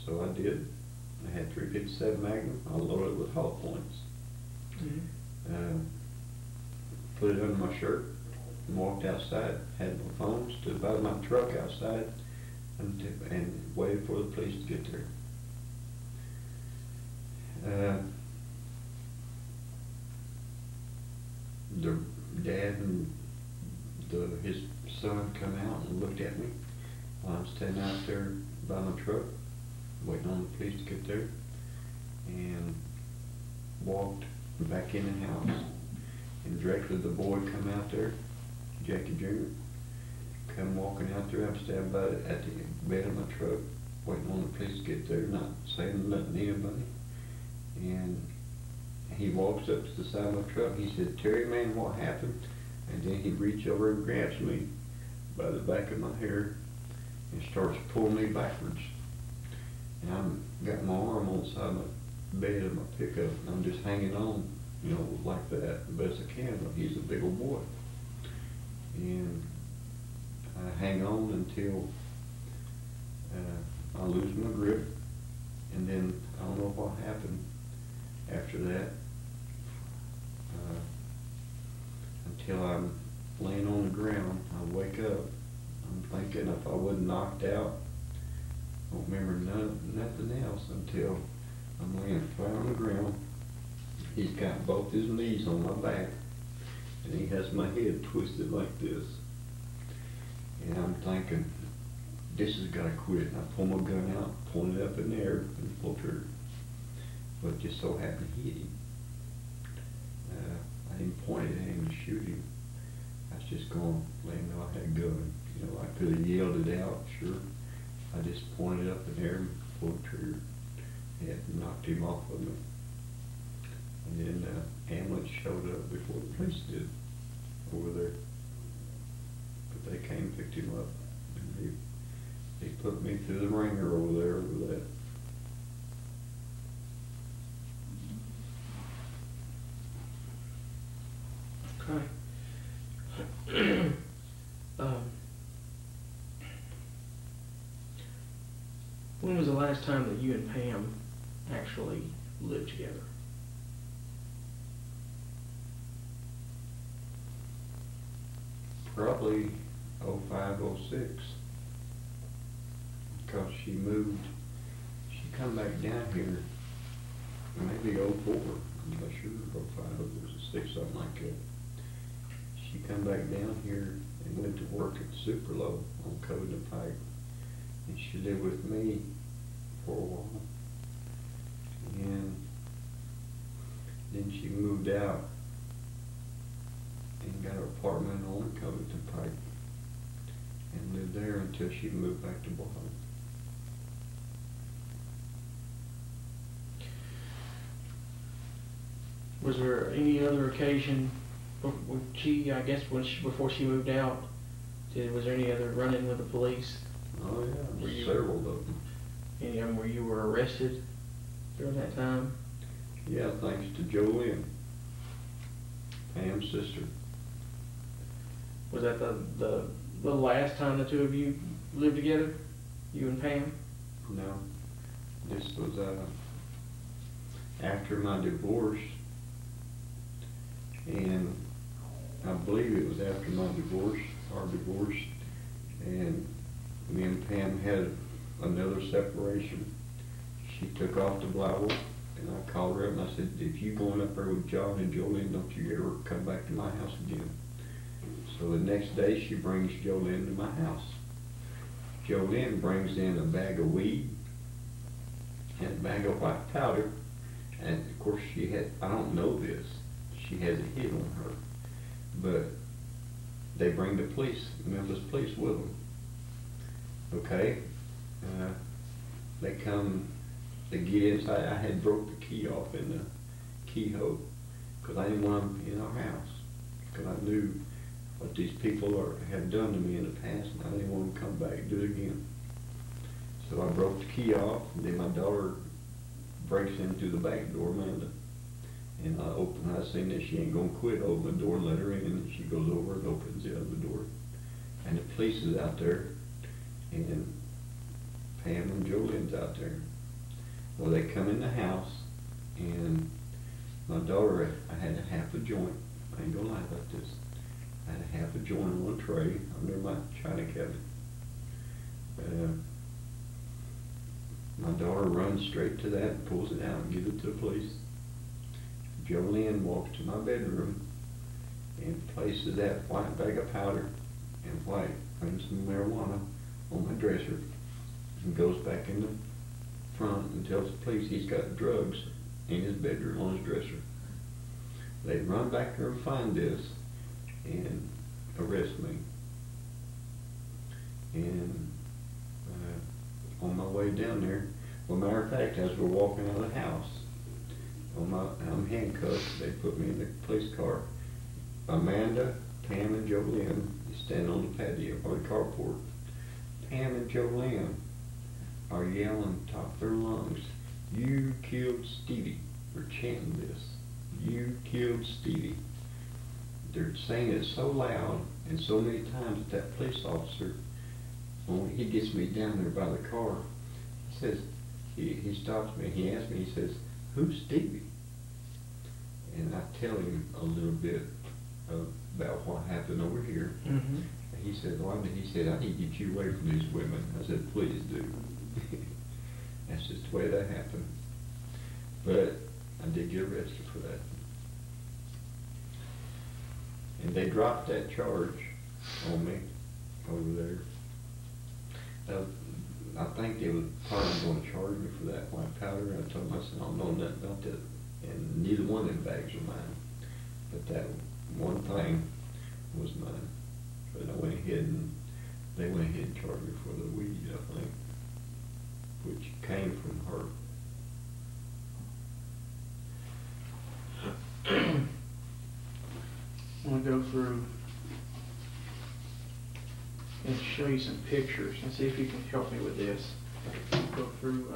So I did. I had 357 Magnum. I loaded it with hollow points. Put it under my shirt and walked outside. Had my phone, stood by my truck outside, and waited for the police to get there. The dad and his son come out and looked at me while I'm standing out there by my truck, waiting on the police to get there, and walked back in the house. And directly the boy come out there, Jackie Jr., come walking out there. I'm standing by at the bed of my truck, waiting on the police to get there, not saying nothing to anybody. And he walks up to the side of my truck. He said, "Terry, man, what happened?" And then he reaches over and grabs me by the back of my hair and starts pulling me backwards. And I've got my arm on the side of my bed of my pickup, and I'm just hanging on, you know, like that, the best I can. But he's a big old boy. And I hang on until I lose my grip, and then I don't know what happened after that, until I'm laying on the ground. I wake up. I'm thinking if I wasn't knocked out, I don't remember nothing else until I'm laying flat on the ground. He's got both his knees on my back, and he has my head twisted like this. And I'm thinking, this has got to quit. And I pull my gun out, point it up in the air, and pull trigger. But it just so happened to hit him. I didn't point it at him to shoot him. I was just going, letting him know I had a gun. You know, I could have yelled it out, sure. I just pointed up in the air and pulled the trigger. And knocked him off of me. And then the ambulance showed up before the police did over there. But they came and picked him up. And they put me through the ringer over there over that. Okay. When was the last time that you and Pam actually lived together? Probably 05, 06. Because she moved, she come back down here, maybe 04, I'm not sure, 05, or 06, something like that. She come back down here and went to work at Superlow on Code and Pipe. And she lived with me for a while. And then she moved out and got an apartment on Code and Pipe and lived there until she moved back to Boston. Was there any other occasion, I guess before she moved out, was there any other run-in with the police? Oh yeah, several of them. Any of them where you were arrested during that time? Yeah, thanks to Jolene, Pam's sister. Was that the last time the two of you lived together, you and Pam? No, this was after my divorce, and I believe it was after my divorce, our divorce, and me and Pam had another separation. She took off to Blywood, and I called her up and I said, if you going up there with John and Jolene, don't you ever come back to my house again. So the next day she brings Jolene to my house. Jolene brings in a bag of weed and a bag of white powder, and of course she had, I don't know this, she has a hit on her, but they bring the police, Memphis police with them. Okay, they come, they get inside. I had broke the key off in the keyhole because I didn't want them in our house, because I knew what these people had done to me in the past, and I didn't want them to come back and do it again. So I broke the key off, and then my daughter breaks in through the back door, Amanda, and I seen that she ain't gonna quit, open the door and let her in, and she goes over and opens the other door, and the police is out there, and Pam and Jolene's out there. Well, they come in the house, and my daughter, I had a half a joint. I ain't gonna lie about this. I had a half a joint on a tray under my china cabinet. My daughter runs straight to that and pulls it out and gives it to the police. Jolene walks to my bedroom and places that white bag of powder and white and some marijuana on my dresser and goes back in the front and tells the police he's got drugs in his bedroom on his dresser. They run back there and find this and arrest me. And on my way down there, well, matter of fact, as we're walking out of the house, I'm handcuffed. They put me in the police car. Amanda, Pam, and Jolene stand on the patio or the carport. Pam and Jolene are yelling top of their lungs, "You killed Stevie." They're chanting this. "You killed Stevie." They're saying it so loud and so many times that police officer, when he gets me down there by the car, he says, he stops me, he asks me, he says, "Who's Stevie?" And I tell him a little bit about what happened over here. Mm-hmm. He said, I need to get you away from these women. I said, "Please do." That's just the way that happened. But I did get arrested for that. And they dropped that charge on me over there. I think they were probably going to charge me for that white powder. I told them, I said, "I don't know nothing about that. And neither one of them bags are mine. But that one thing was mine." But I went ahead and they went ahead and charged me for the weed, I think, which came from her. I'm going to go through and show you some pictures and see if you can help me with this. Go through,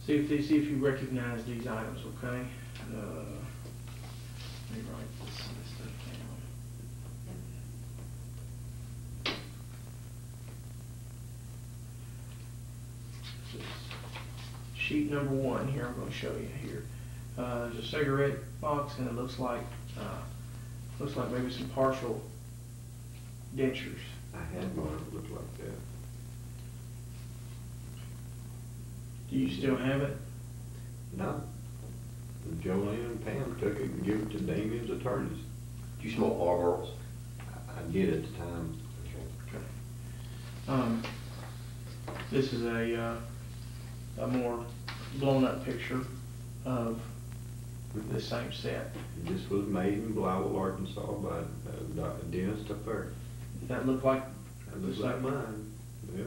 see if you recognize these items, okay? Let me write this stuff down. This is sheet number 1 here. I'm going to show you here. There's a cigarette box, and it looks like maybe some partial dentures. I had one that looked like that. Do you still have it? No. Jolene and Pam took it and gave it to Damien's attorneys. Do you smoke Marlboros? I did at the time. Okay. This is a more blown up picture of the same set. This was made in Blyville, Arkansas by Dr. Dennis Taffer. That looked like That looks like mine. Yeah.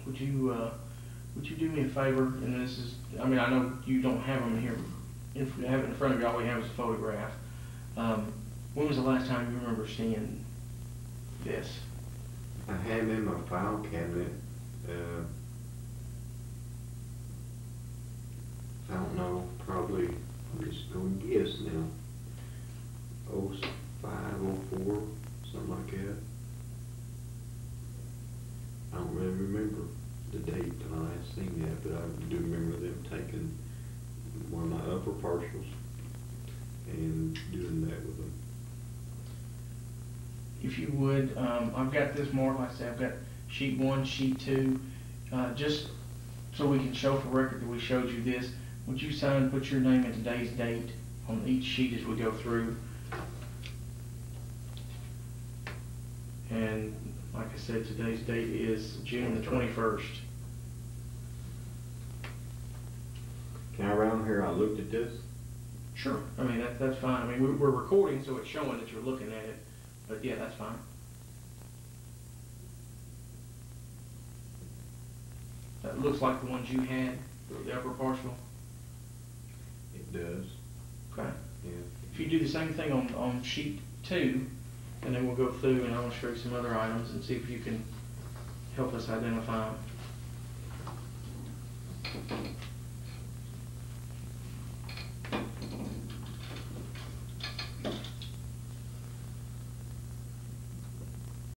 Would you do me a favor? And this is, I mean, I know you don't have them here, have it in front of you. All we have is a photograph. When was the last time you remember seeing this? I had them in my file cabinet. I don't know, probably, I'm just going to guess now, 05, 04, something like that. I don't really remember the date when I last seen that, but I do remember them taking one of my upper partials and doing that with them. If you would, I've got this marked, like I said, I've got sheet 1, sheet 2, just so we can show for record that we showed you this. Would you sign and put your name and today's date on each sheet as we go through? And like I said, today's date is June the 21st. Can I round here, I looked at this? Sure. I mean, that's fine. I mean, we're recording, so it's showing that you're looking at it. But yeah, that's fine. That looks like the ones you had, the upper partial. It does. Okay. Yeah. If you do the same thing on sheet 2, and then we'll go through and I'll show you some other items and see if you can help us identify them.